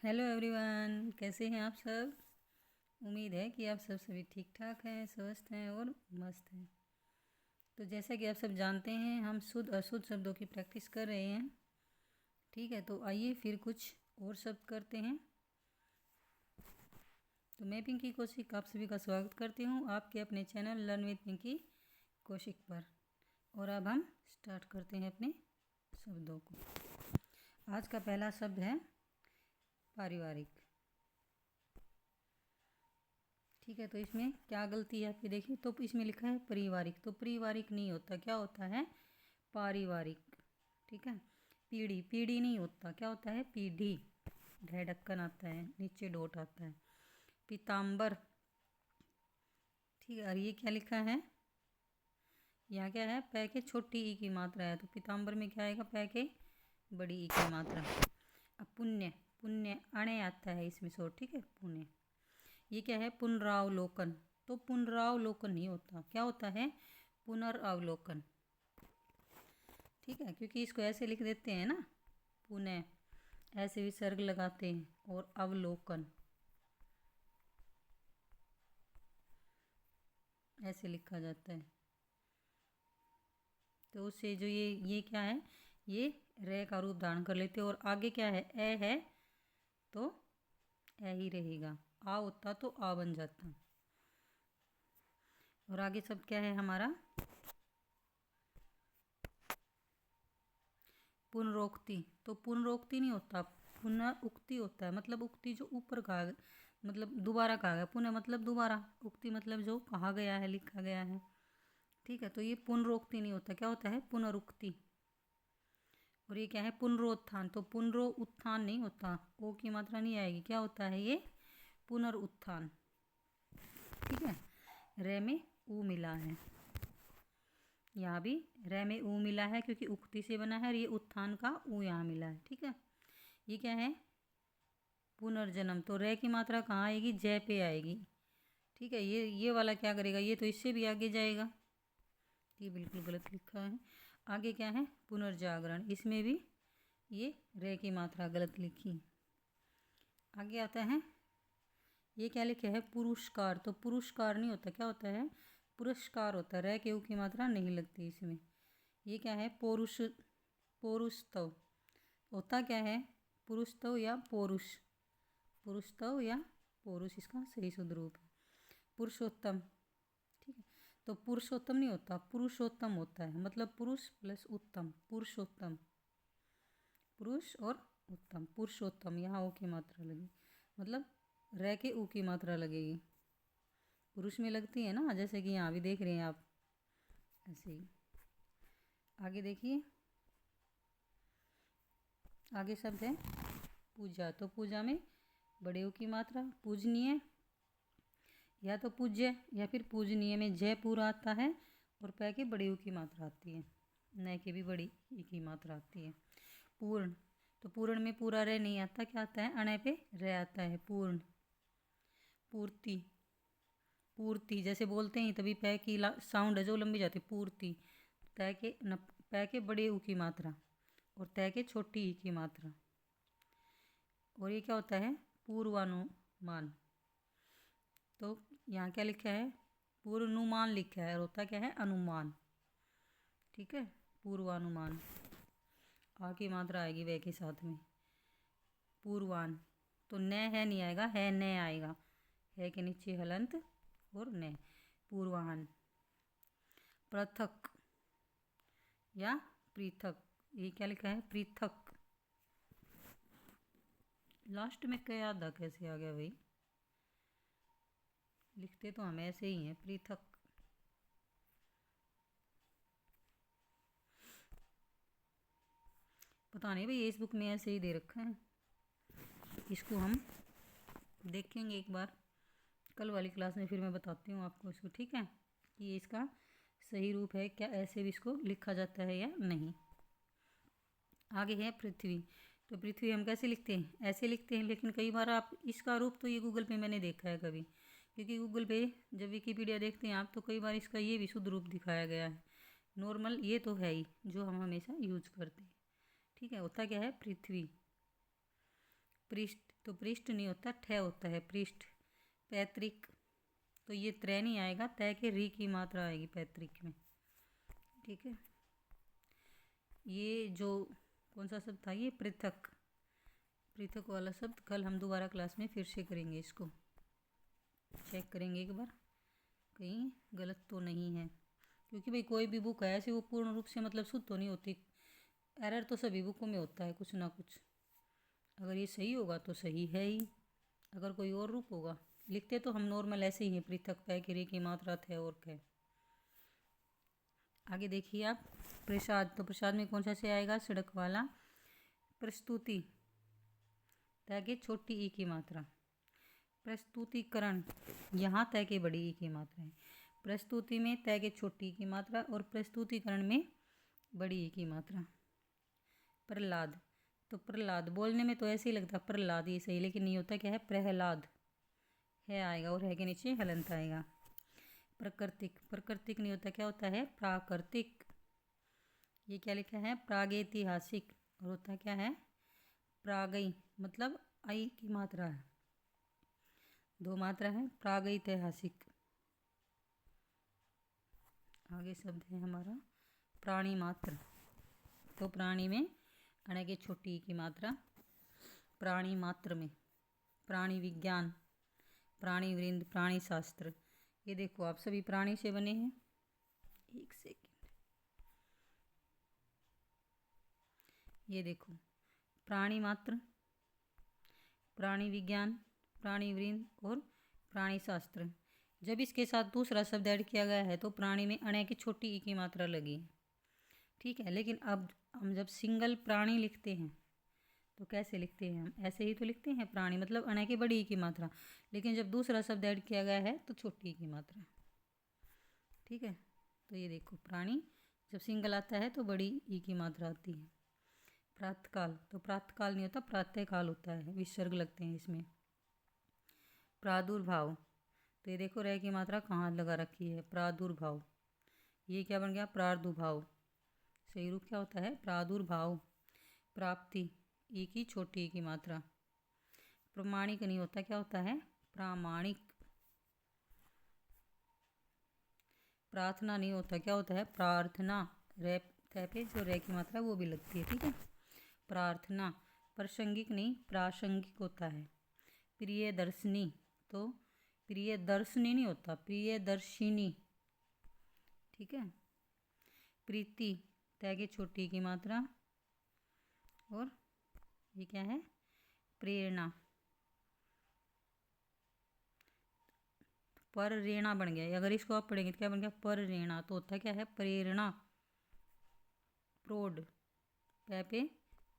Hello everyone, कैसे हैं आप सब। उम्मीद है कि आप सब सभी ठीक ठाक हैं, स्वस्थ हैं और मस्त हैं। तो जैसा कि आप सब जानते हैं, हम शुद्ध अशुद्ध शब्दों की प्रैक्टिस कर रहे हैं। ठीक है, तो आइए फिर कुछ और शब्द करते हैं। तो मैं पिंकी कौशिक आप सभी का स्वागत करती हूँ आपके अपने channel learn with Pinky Kaushik पर। और अब हम स्टार्ट करते हैं अपने शब्दों को। आज का पहला शब्द है पारिवारिक। ठीक है, तो इसमें क्या गलती है आपकी देखिए। तो इसमें लिखा है पारिवारिक, तो पारिवारिक नहीं होता, क्या होता है पारिवारिक। ठीक है, पीढ़ी पीढ़ी नहीं होता, क्या होता है पीढ़ी। ढक्कन आता है, नीचे डॉट आता है। पीताम्बर। ठीक है, और ये क्या लिखा है, यहाँ क्या है पै के छोटी ई की मात्रा है, तो पीताम्बर में क्या आएगा पै के बड़ी ई की मात्रा। अब पुण्य, पुण्य अणे आता है इसमें शोर। ठीक है, पुण्य। ये क्या है पुनरावलोकन, तो पुनरावलोकन नहीं होता, क्या होता है पुनरावलोकन। ठीक है, क्योंकि इसको ऐसे लिख देते हैं ना, पुनः ऐसे विसर्ग लगाते हैं, और अवलोकन ऐसे लिखा जाता है। तो उससे जो ये क्या है, ये रे का रूप धारण कर लेते हैं। और आगे क्या है ए है तो ए ही रहेगा, आ होता तो आ बन जाता। और आगे सब क्या है हमारा पुनरोक्ति, तो पुनरोक्ति नहीं होता, पुनः उक्ति होता है। मतलब उक्ति जो ऊपर कहा, मतलब दोबारा कहा गया। पुनः मतलब दोबारा, उक्ति मतलब जो कहा गया है, लिखा गया है। ठीक है, तो ये पुनरोक्ति नहीं होता, क्या होता है पुनरुक्ति। और ये क्या है पुनरोत्थान, तो पुनरो उत्थान नहीं होता, ओ की मात्रा नहीं आएगी, क्या होता है ये पुनरुत्थान। ठीक है, रे में ऊ मिला है, यहाँ भी रे में ऊ मिला है क्योंकि उक्ति से बना है, और ये उत्थान का ऊ यहाँ मिला है। ठीक है, ये क्या है पुनर्जन्म, तो रे की मात्रा कहाँ आएगी जय पे आएगी। ठीक है, ये वाला क्या करेगा, ये तो इससे भी आगे जाएगा, ये बिल्कुल गलत लिखा है। आगे क्या है पुनर्जागरण, इसमें भी ये रे की मात्रा गलत लिखी। आगे आता है ये क्या लिखा है पुरस्कार, तो पुरस्कार नहीं होता, क्या होता है पुरस्कार होता है। रे के ऊ की मात्रा नहीं लगती इसमें। ये क्या है पौरुषत्व होता, क्या है पुरुषत्व या पौरुष, पुरुषत्व या पौरुष इसका सही शुद्ध रूप है। पुरुषोत्तम। ठीक है, तो पुरुषोत्तम नहीं होता, पुरुषोत्तम होता है, मतलब पुरुष प्लस उत्तम, पुरुषोत्तम। पुरुष और उत्तम, पुरुषोत्तम, यहाँ ओ की मात्रा लगी, मतलब रे के ऊ की मात्रा लगेगी। पुरुष में लगती है ना, जैसे कि यहाँ भी देख रहे हैं आप, ऐसे ही। आगे देखिए, आगे शब्द है पूजा, तो पूजा में बड़े ऊ की मात्रा, पूजनीय या तो पूज्य या फिर पूजनीय में जय पूरा आता है, और पै के बड़े ऊ की मात्रा आती है, न के भी बड़ी ई की मात्रा आती है। पूर्ण, तो पूर्ण में पूरा रे नहीं आता, क्या आता है अणे पे रे आता है, पूर्ण। पूर्ति, पूर्ति जैसे बोलते हैं तभी पै की साउंड है जो लंबी जाती है, पूर्ति। तय के पै के बड़े ऊ की मात्रा और तय के छोटी ई की मात्रा। और ये क्या होता है पूर्वानुमान, तो यहाँ क्या लिखा है पूर्वानुमान लिखा है, और होता क्या है अनुमान। ठीक है, पूर्वानुमान आ की मात्रा आएगी वे के साथ में। पूर्वान, तो न है नहीं आएगा, है न आएगा, है के नीचे हलंत और न। पूर्वाहन। पृथक या पृथक, ये क्या लिखा है पृथक। लास्ट में क्या आधा कैसे आ गया भाई, लिखते तो हम ऐसे ही हैं पृथक। पता नहीं भाई इस बुक में ऐसे ही दे रखा है, इसको हम देखेंगे एक बार कल वाली क्लास में, फिर मैं बताती हूँ आपको इसको। ठीक है, कि ये इसका सही रूप है क्या, ऐसे भी इसको लिखा जाता है या नहीं। आगे है पृथ्वी, तो पृथ्वी हम कैसे लिखते हैं ऐसे लिखते हैं, लेकिन कई बार आप इसका रूप तो ये गूगल पे मैंने देखा है कभी, क्योंकि गूगल पे जब विकीपीडिया देखते हैं आप तो कई बार इसका ये भी शुद्ध रूप दिखाया गया है। नॉर्मल ये तो है ही जो हम हमेशा यूज करते हैं। ठीक है, होता क्या है पृथ्वी। पृष्ठ, तो पृष्ठ नहीं होता, ठ होता है पृष्ठ। पैतृक, तो ये त्रय नहीं आएगा, तय के री की मात्रा आएगी पैतृक में। ठीक है, ये जो कौन सा शब्द था, ये पृथक। पृथक वाला शब्द कल हम दोबारा क्लास में फिर से करेंगे, इसको चेक करेंगे एक बार कहीं गलत तो नहीं है, क्योंकि भाई कोई भी बुक है ऐसी वो पूर्ण रूप से मतलब शुद्ध तो नहीं होती, एरर तो सभी बुकों में होता है कुछ ना कुछ। अगर ये सही होगा तो सही है ही, अगर कोई और रूप होगा, लिखते तो हम नॉर्मल ऐसे ही हैं, पृथक पै की रे की मात्रा थे और कै। आगे देखिए आप, प्रसाद, तो प्रसाद में कौन सा से आएगा, सड़क वाला। प्रस्तुति, तय के छोटी ई की मात्रा। प्रस्तुतिकरण, यहाँ तय के बड़ी ई की मात्रा है। प्रस्तुति में तय के छोटी ई की मात्रा और प्रस्तुतिकरण में बड़ी ई की मात्रा। प्रहलाद, तो प्रहलाद बोलने में तो ऐसे ही लगता है प्रहलाद ये सही, लेकिन नहीं होता, क्या है, प्रहलाद है आएगा और है के नीचे हलंत आएगा। प्राकृतिक, प्राकृतिक नहीं होता, क्या होता है, प्राकृतिक। ये क्या लिखा है, प्रागैतिहासिक, और होता क्या है, प्रागई, मतलब आई की मात्रा है, दो मात्रा है, प्रागैतिहासिक। आगे शब्द है हमारा प्राणी मात्र, तो प्राणी में अणे के छोटी की मात्रा। प्राणी मात्र में प्राणी विज्ञान, प्राणी वृंद, प्राणी शास्त्र। ये देखो आप सभी प्राणी से बने हैं। एक सेकेंड, ये देखो प्राणी मात्र, प्राणी विज्ञान, प्राणी वृंद और प्राणी शास्त्र। जब इसके साथ दूसरा शब्द ऐड किया गया है तो प्राणी में अणे की छोटी ई की मात्रा लगी है। ठीक है, लेकिन अब हम जब सिंगल प्राणी लिखते हैं तो कैसे लिखते हैं, हम ऐसे ही तो लिखते हैं, प्राणी मतलब अणे की बड़ी ई की मात्रा, लेकिन जब दूसरा शब्द ऐड किया गया है तो छोटी ई की मात्रा। ठीक है, तो ये देखो प्राणी जब सिंगल आता है तो बड़ी ई की मात्रा आती है। प्रातःकाल, तो प्रातःकाल नहीं होता, प्रातःकाल होता है, विसर्ग लगते हैं इसमें। प्रादुर्भाव, तो ये देखो रह की मात्रा कहाँ लगा रखी है, प्रादुर्भाव, ये क्या बन गया, प्रादुर्भाव। सही रूप क्या होता है, प्रादुर्भाव। प्राप्ति, ई की छोटी ई की मात्रा। प्रमाणिक नहीं होता, क्या होता है, प्रामाणिक। प्रार्थना नहीं होता, क्या होता है, प्रार्थना। रे पे जो रे की मात्रा वो भी लगती है। ठीक है, प्रार्थना। प्रासंगिक नहीं, प्रासंगिक होता है। प्रियदर्शिनी, तो प्रियदर्शिनी नहीं होता, प्रियदर्शिनी। ठीक है, प्रीति, तय के छोटी की मात्रा, और ये क्या है, प्रेरणा। पर रेणा बन गया, अगर इसको आप पढ़ेंगे तो क्या बन गया, पर रेणा, तो होता क्या है, प्रेरणा। प्रोड, पे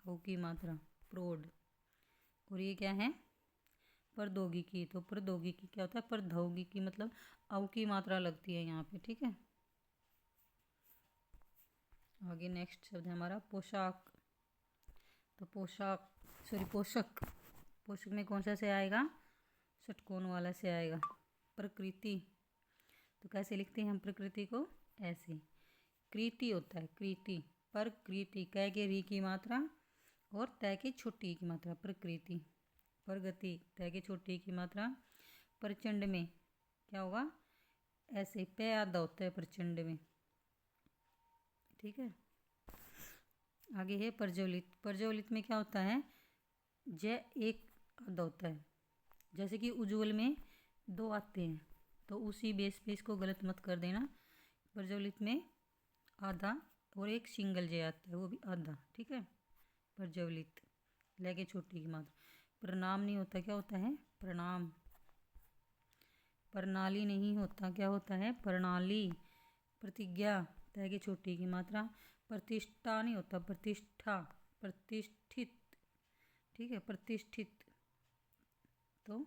औ की मात्रा, प्रोड। और ये क्या है, प्रौद्योगिकी, तो प्रौद्योगिकी क्या होता है, प्रौद्योगिकी मतलब औ की मात्रा लगती है यहाँ पे। ठीक है, आगे नेक्स्ट शब्द है हमारा पोशाक, तो पोशाक सॉरी पोषक, पोषक में कौन सा से आएगा, षटकोण वाला से आएगा। प्रकृति, तो कैसे लिखते हैं हम प्रकृति को, ऐसे। कृति होता है, कृति। प्रकृति, कै के री की मात्रा और तय की छोटी की मात्रा, प्रकृति। प्रगति, तय की छोटी की मात्रा। प्रचंड में क्या होगा, ऐसे पे आधा होता है प्रचंड में। ठीक है, आगे है प्रज्वलित। प्रज्वलित में क्या होता है, जय एक आधा होता है, जैसे कि उज्ज्वल में दो आते हैं, तो उसी बेस पे इसको गलत मत कर देना। प्रज्वलित में आधा और एक सिंगल जय आता है, वो भी आधा। ठीक है, प्रज्वलित, लेके छोटी की मात्रा। प्रणाम नहीं होता, क्या होता है, प्रणाम। प्रणाली नहीं होता, क्या होता है, प्रणाली। प्रतिज्ञा, तय की छोटी की मात्रा। प्रतिष्ठा नहीं होता, प्रतिष्ठा। प्रतिष्ठित, ठीक है, प्रतिष्ठित, तो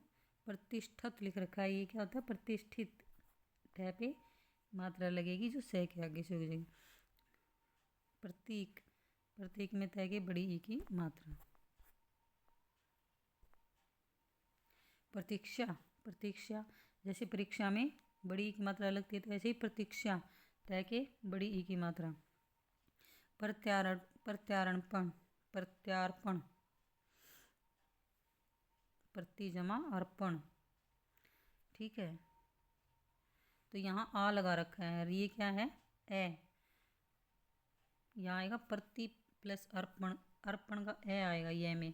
प्रतिष्ठित लिख रखा है, ये क्या होता है, प्रतिष्ठित। तय पे मात्रा लगेगी जो से के आगे से हो जाएगी। प्रतीक, प्रतीक में तय के बड़ी ई की मात्रा। प्रतीक्षा, प्रतीक्षा जैसे परीक्षा में बड़ी ई की मात्रा लगती है, तो ऐसे ही प्रतीक्षा, तय के बड़ी ई की मात्रा। प्रत्यारण, प्रत्यार्पण, प्रत्यार्पण, प्रति जमा अर्पण, ठीक है। तो यहाँ आ लगा रखा है, ये क्या है, ए। यहाँ आएगा प्रति प्लस अर्पण, अर्पण का ए आएगा ये में,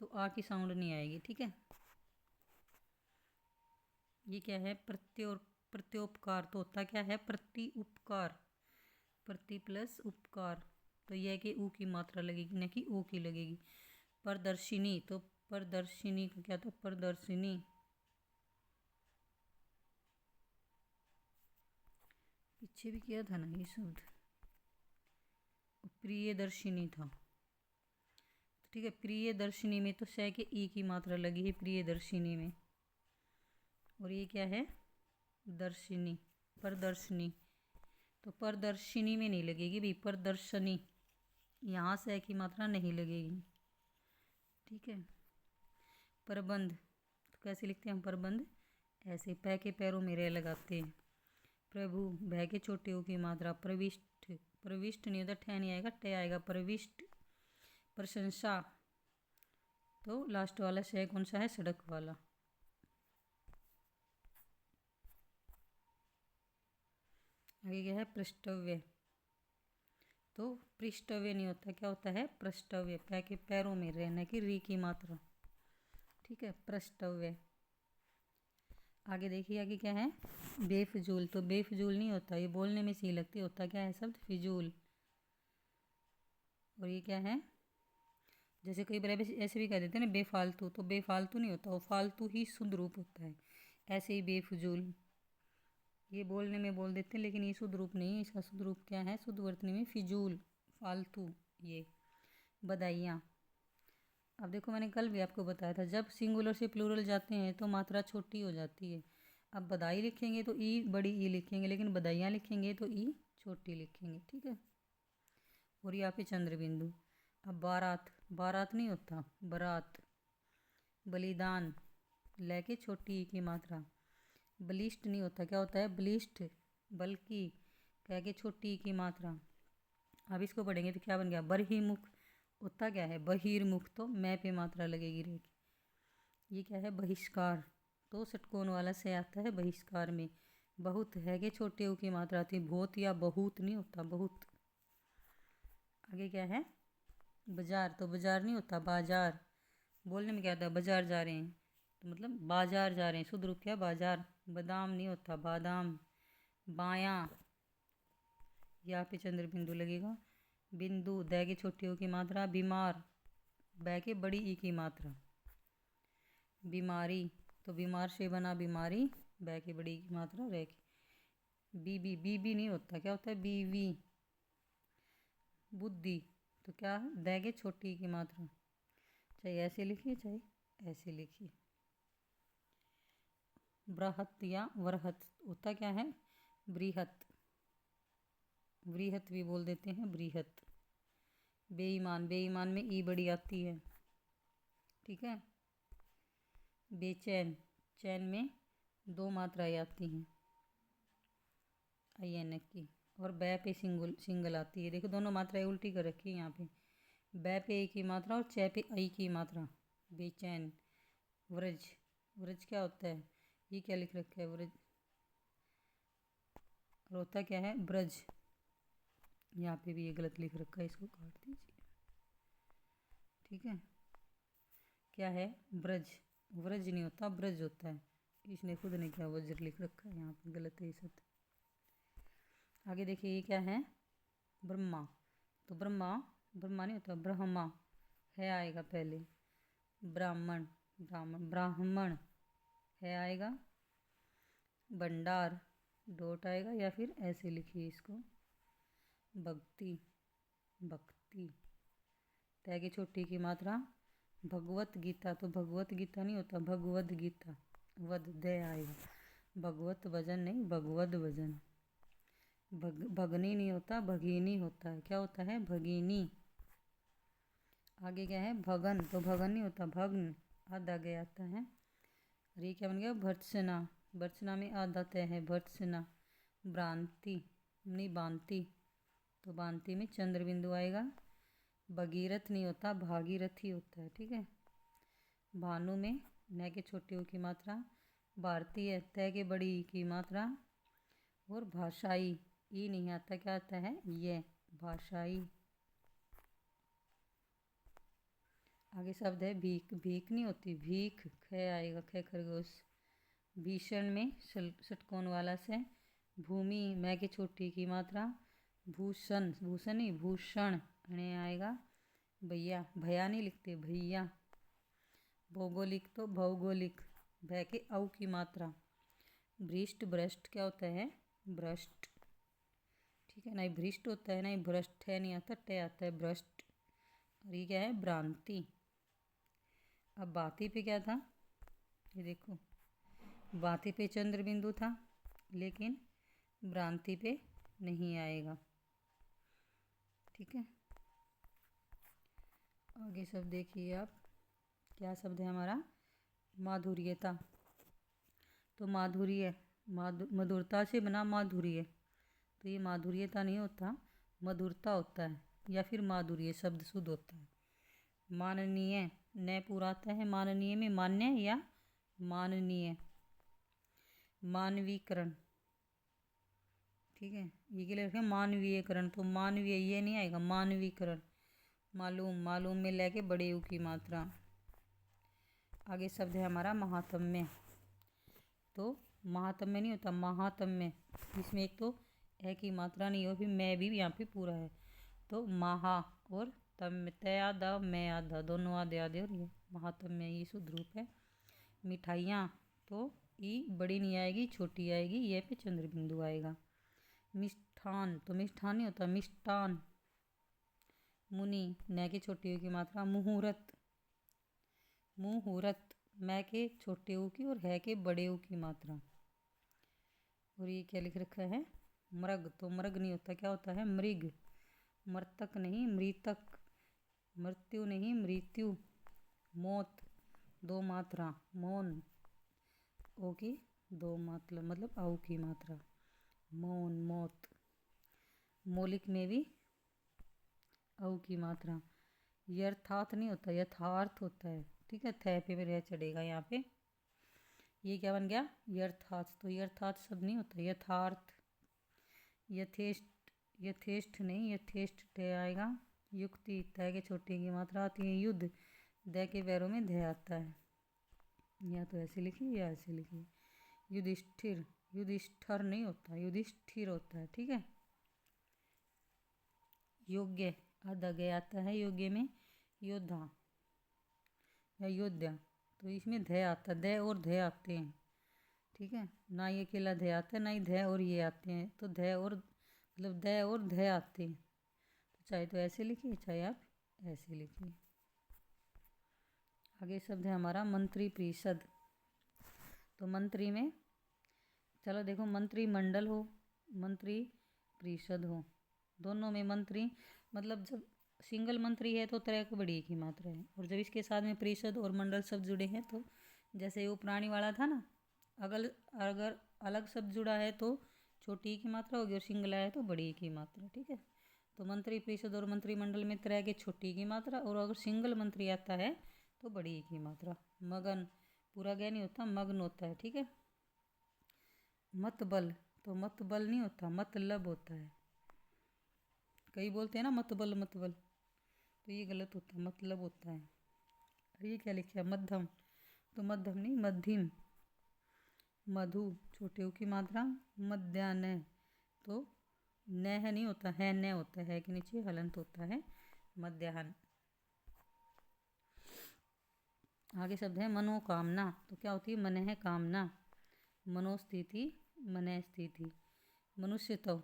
तो आ की साउंड नहीं आएगी, ठीक है। ये क्या है, प्रत्योपकार, तो होता क्या है, प्रति उपकार, प्रति प्लस उपकार, तो यह कि ऊ की मात्रा लगेगी न कि ओ की लगेगी। प्रदर्शिनी, तो प्रदर्शिनी का क्या था, प्रदर्शिनी, पीछे भी किया था ना ये शब्द, प्रियदर्शिनी था, ठीक है। प्रियदर्शिनी में तो से के ई की मात्रा लगी है प्रियदर्शिनी में, और ये क्या है, दर्शिनी, प्रदर्शनी, तो प्रदर्शिनी में नहीं लगेगी भाई, प्रदर्शनी, यहाँ से की मात्रा नहीं लगेगी, ठीक है। प्रबंध, तो कैसे लिखते हैं हम प्रबंध, ऐसे पै के पैरों में रे लगाते हैं। प्रभु, भय के छोटे ओ की मात्रा, प्रविष्ट, प्रविष्ट नहीं होता, ठह नहीं आएगा, टे आएगा, प्रविष्ट। प्रशंसा, तो लास्ट वाला शय कौन सा है, सड़क वाला। आगे क्या है, पृष्ठव्य, तो पृष्ठव्य नहीं होता, क्या होता है, पृष्ठव्य, पै के पैरों में रहने की री की मात्रा, ठीक है, पृष्ठव्य। आगे देखिए, आगे क्या है, बेफजूल, तो बेफजूल नहीं होता, ये बोलने में सही लगती, होता क्या है शब्द, फिजूल। और ये क्या है, जैसे कई बार ऐसे भी कह देते हैं ना बेफालतू, तो बेफालतू नहीं होता, वो फालतू ही शुद्ध रूप होता है, ऐसे ही बेफजूल, ये बोलने में बोल देते हैं लेकिन ये शुद्ध रूप नहीं है, इसका शुद्ध रूप क्या है, शुद्ध वर्तनी में फिजूल, फालतू, ये। बधाइयाँ, अब देखो मैंने कल भी आपको बताया था, जब सिंगुलर से प्लूरल जाते हैं तो मात्रा छोटी हो जाती है। अब बधाई लिखेंगे तो ई बड़ी ई लिखेंगे, लेकिन बधाइयाँ लिखेंगे तो ई छोटी लिखेंगे, ठीक है। और यहाँ पे चंद्र बिंदु। अब बारात, बारात नहीं होता, बारात। बलिदान, लेके छोटी ई की मात्रा। बलिष्ठ नहीं होता, क्या होता है, बलिष्ठ, बल्कि कह के छोटी ई की मात्रा। अब इसको पढ़ेंगे तो क्या बन गया, बहिर्मुख, होता क्या है, बहिर्मुख, तो मैं पे मात्रा लगेगी रे। ये क्या है, बहिष्कार, तो षटकोण वाला से आता है बहिष्कार में। बहुत है के छोटे ऊ की मात्रा आती है, बहुत या बहुत नहीं होता, बहुत। आगे क्या है, बाजार, तो बाजार नहीं होता, बाजार, बोलने में क्या होता है, बाजार जा रहे हैं, तो मतलब बाजार जा रहे हैं, शुद्ध रूप क्या, बाजार। बादाम नहीं होता, बादाम। बायां, यहाँ पे चंद्र बिंदु लगेगा। बिंदु, दै की छोटी ओ की मात्रा। बीमार, बै के बड़ी ई की मात्रा। बीमारी, तो बीमार से बना बीमारी, बै की बड़ी ई की मात्रा, रह की। बीबी, बीबी नहीं होता, क्या होता है, बीवी। बुद्धि, तो क्या है, दै के छोटी ई की मात्रा, चाहे ऐसे लिखिए चाहे ऐसे लिखिए। बृहत या वरहत, होता क्या है, बृहत, बृहत भी बोल देते हैं, बृहत। बेईमान, बेईमान में ई बड़ी आती है, ठीक है। बेचैन, चैन में दो मात्राएं आती हैं, आई एन की, और बै पे सिंगल आती है, देखो दोनों मात्राएं उल्टी कर रखी है यहाँ पे, बै पे ए की मात्रा और चे पे आई की मात्रा। बेचैन। व्रज, व्रज क्या होता है, ये क्या लिख रखा है, व्रज, और होता क्या है, ब्रज, यहाँ पे भी ये गलत लिख रखा है, इसको काट दीजिए, ठीक है। क्या है, ब्रज, व्रज नहीं होता, ब्रज होता है, इसने खुद ने क्या वज्र लिख रखा है, यहाँ पे गलत है ये शब्द। आगे देखिए, ये क्या है, ब्रह्मा, तो ब्रह्मा, ब्रह्मा नहीं होता, ब्रह्मा, है आएगा पहले। ब्राह्मण, ब्राह्मण, ब्राह्मण, है आएगा। भंडार, डॉट आएगा, या फिर ऐसे लिखिए इसको, भक्ति, भक्ति, तय की छोटी की मात्रा। भगवत गीता, तो भगवत गीता नहीं होता, भगवद गीता, वध, दे आएगा। भगवत भजन नहीं, भगवद भजन। भगनी नहीं होता, भगीनी होता है, क्या होता है, भगीनी। आगे क्या है, भगन, तो भगन नहीं होता, भग्न, आधा गया आता है। और ये क्या बन गया, भर्त्सना, भर्त्सना में आधा तय है, भर्त्सना। भ्रांति नहीं, बांति, तो बांति में चंद्र बिंदु आएगा। भगीरथ नहीं होता, भागीरथी होता है, ठीक है। भानु में न के छोटे ऊ की मात्रा, भारतीय तय के बड़ी ई की मात्रा, और भाषाई ई नहीं आता, क्या आता है ये भाषाई। आगे शब्द है भीख, भीख नहीं होती भीख, ख आएगा ख खरगोश। भीषण में षटकोण वाला से, भूमि मैं के छोटी की मात्रा, भूषण भूषण नहीं भूषण अणे आएगा भैया, भैया नहीं लिखते भैया। भौगोलिक तो भौगोलिक, भय के औ की मात्रा। भ्रष्ट भ्रष्ट क्या होता है भ्रष्ट, ठीक है, ना ही भ्रष्ट होता है ना ही भ्रष्ट है, नहीं आता टे आता है भ्रष्ट। और ये क्या है भ्रांति। अब बाती पे क्या था, ये देखो बाती पे चंद्र बिंदु था, लेकिन भ्रांति पे नहीं आएगा, ठीक है। आगे शब्द देखिए आप, क्या शब्द है हमारा माधुर्यता। तो माधुर्य मधुरता से बना माधुर्य, तो ये माधुर्यता नहीं होता, मधुरता होता है, या फिर माधुर्य शब्द शुद्ध होता है। माननीय न पूरा आता है, माननीय में मान्य या माननीय। मानवीकरण, ठीक है, ये के लिए रखें मानवीयकरण, तो मानवीय ये नहीं आएगा मानवीकरण। मालूम, मालूम में लेके बड़े यू की मात्रा। आगे शब्द है हमारा महात्म्य। तो महात्म्य नहीं होता महात्म्य, इसमें एक तो ए की मात्रा नहीं हो, फिर मैं भी यहाँ पे पूरा है, तो महा और तम तय आधा मैं आधा, दोनों आधे आधे, और ये महात्म्य ये शुद्ध रूप है। मिठाइयाँ, तो ई बड़ी नहीं आएगी छोटी आएगी, ये पे चंद्र बिंदु आएगा। मिष्ठान, तो मिष्ठान नहीं होता मिष्टान। मुनि न की छोटी ऊ की मात्रा, मुहूर्त, मुहूर्त मैं के छोटे ऊ की और है के बड़े ऊ की मात्रा। और ये क्या लिख रखा है मृग, तो मृग नहीं होता, क्या होता है मृग। मृतक नहीं मृतक, मृत्यु नहीं मृत्यु। मौत दो मात्रा, मौन ओ की दो मात्रा, मतलब औ की मात्रा, मौन मौत। मौलिक में भी औ की मात्रा। यथार्थ नहीं होता यथार्थ होता है, ठीक है, थे पे रह चढ़ेगा यहाँ पे। ये क्या बन गया यथार्थ, तो यथार्थ शब्द नहीं होता यथार्थ। यथेष्ट, यथेष्ट नहीं यथेष्ट टे आएगा। युक्ति तय के छोटे की मात्रा आती है। युद्ध द के पैरों में ध आता है, या तो ऐसे लिखिए या ऐसे लिखिए। युधिष्ठिर, युधिष्ठर नहीं होता युधिष्ठिर होता है, ठीक है। योग्य आधा गया आता है, योग्य में योद्धा या योद्धा, तो इसमें ध आता, द और ध आते हैं, ठीक है, ना ये अकेला ध आता है ना ही ध और ये आते हैं, तो ध और मतलब द और ध आते हैं, तो चाहे तो ऐसे लिखिए चाहे आप ऐसे लिखिए। आगे शब्द है हमारा मंत्री परिषद। तो मंत्री में चलो देखो मंत्रिमंडल हो मंत्री परिषद हो, दोनों में मंत्री मतलब जब सिंगल मंत्री है तो तरह को बड़ी की मात्रा है, और जब इसके साथ में परिषद और मंडल शब्द जुड़े हैं, तो जैसे वो प्राणी वाला था ना, अगर अलग शब्द जुड़ा है तो छोटी की मात्रा होगी, और सिंगल आया तो बड़ी की मात्रा, ठीक है। तो मंत्री परिषद और मंत्रिमंडल में तरह के छोटी की मात्रा, और अगर सिंगल मंत्री आता है तो बड़ी की मात्रा। मगन पूरा गया नहीं होता मग्न होता है, ठीक है। मतबल, तो मतबल नहीं होता मतलब होता है, कई बोलते हैं ना मतबल मतबल, तो ये गलत होता है मतलब होता है। और ये क्या लिखा है मध्यम, तो मध्यम नहीं मध्यम। मधु छोटे की मात्रा। मध्यान्ह, तो न है नहीं होता है न होता है कि नीचे हलंत होता है मध्याह्न। आगे शब्द है मनोकामना, तो क्या होती है मन है कामना। मनोस्थिति मन स्थिति। मनुष्यत्व,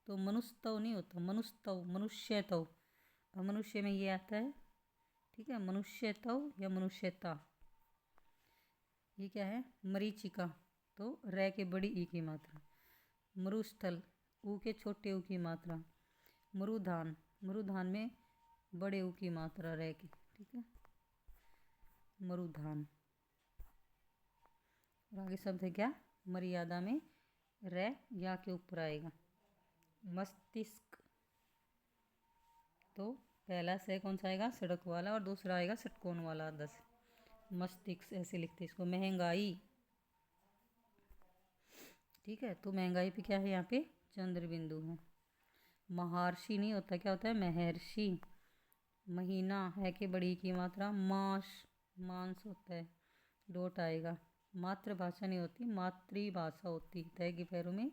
तो मनुष्यत्व नहीं होता मनुष्यत्व मनुष्यत्व, अब मनुष्य में ये आता है, ठीक है, मनुष्यत्व या मनुष्यता। ये क्या है मरीचिका, तो रै के बड़ी ई की मात्रा। मरुस्थल ऊ के छोटे ऊ की मात्रा। मरुधान, मरुधान में बड़े ऊ की मात्रा रै की, ठीक है, मरुधान। और आगे शब्द है क्या मर्यादा में रै या के ऊपर आएगा। मस्तिष्क, तो पहला से कौन सा आएगा सड़क वाला और दूसरा आएगा षटकोण वाला 10। मस्तिष्क ऐसे लिखते हैं इसको। महंगाई, ठीक है, तो महंगाई पे क्या है यहाँ पे चंद्र बिंदु है। महर्षि नहीं होता, क्या होता है महर्षि। महीना है कि बड़ी की मात्रा, मास मांस होता है, डोट आएगा। मातृभाषा नहीं होती, मातृभाषा होती, तय के पैरों में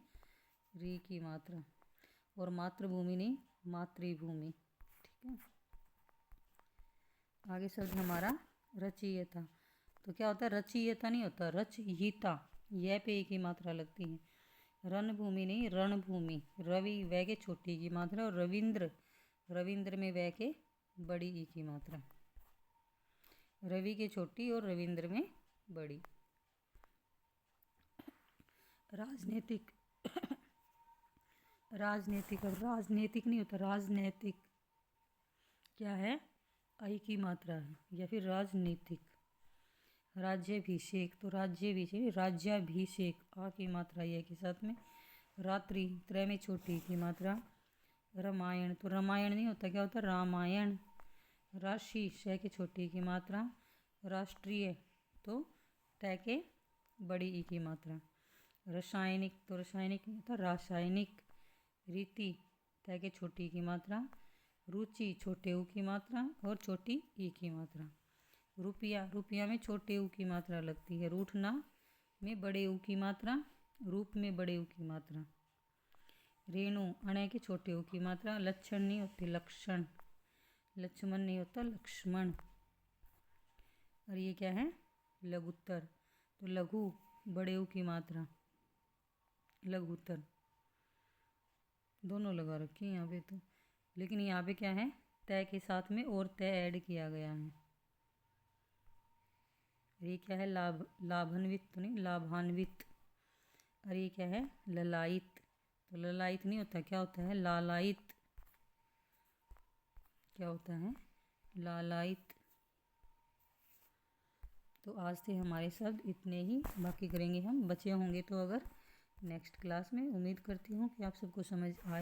री की मात्रा। और मातृभूमि नहीं, मातृभूमि, ठीक है। आगे शब्द हमारा रचयिता। तो क्या होता है रचयिता नहीं होता, रचयिता, यह पे एक ही मात्रा लगती है। रणभूमि नहीं, रणभूमि। रवि वह के छोटी की मात्रा, और रविंद्र, रविंद्र में वह के बड़ी ई की मात्रा। रवि के छोटी और रविंद्र में बड़ी। राजनीतिक, राजनीतिक, अब राजनीतिक नहीं होता, राजनैतिक, क्या है आई की मात्रा है, या फिर राजनीतिक। राज्याभिषेक, तो राज्याभिषेक, राज्याभिषेक आ की मात्रा यह के साथ में। रात्रि, त्रय में छोटी की मात्रा। रामायण, तो रामायण नहीं होता, क्या होता रामायण। राशि, शय के छोटी की मात्रा। राष्ट्रीय, तो तय के बड़ी ई की मात्रा। रासायनिक, तो रासायनिक नहीं होता, रासायनिक। रीति, तय के छोटी की मात्रा। रुचि, छोटे ऊ की मात्रा और छोटी ई की मात्रा। रुपया, रुपया में छोटे ऊ की मात्रा लगती है। रूठना में बड़े ऊ की मात्रा, रूप में बड़े ऊ की मात्रा। रेणु, अणय के छोटे ऊ की मात्रा। लक्षण नहीं होती, लक्षण। लक्ष्मण नहीं होता, लक्ष्मण। और ये क्या है लघुत्तर, तो लघु बड़े ऊ की मात्रा, लघुत्तर। दोनों लगा रखी है यहाँ पे तो, लेकिन यहाँ पे क्या है तय के साथ में और तय ऐड किया गया है। ये क्या है लाभ, लाभान्वित तो नहीं, लाभान्वित। और ये क्या है ललायित, तो ललायित नहीं होता, क्या होता है लालायित। क्या होता है लालायित। तो आज से हमारे शब्द इतने ही, बाकी करेंगे हम, बचे होंगे तो अगर नेक्स्ट क्लास में। उम्मीद करती हूँ कि आप सबको समझ आए।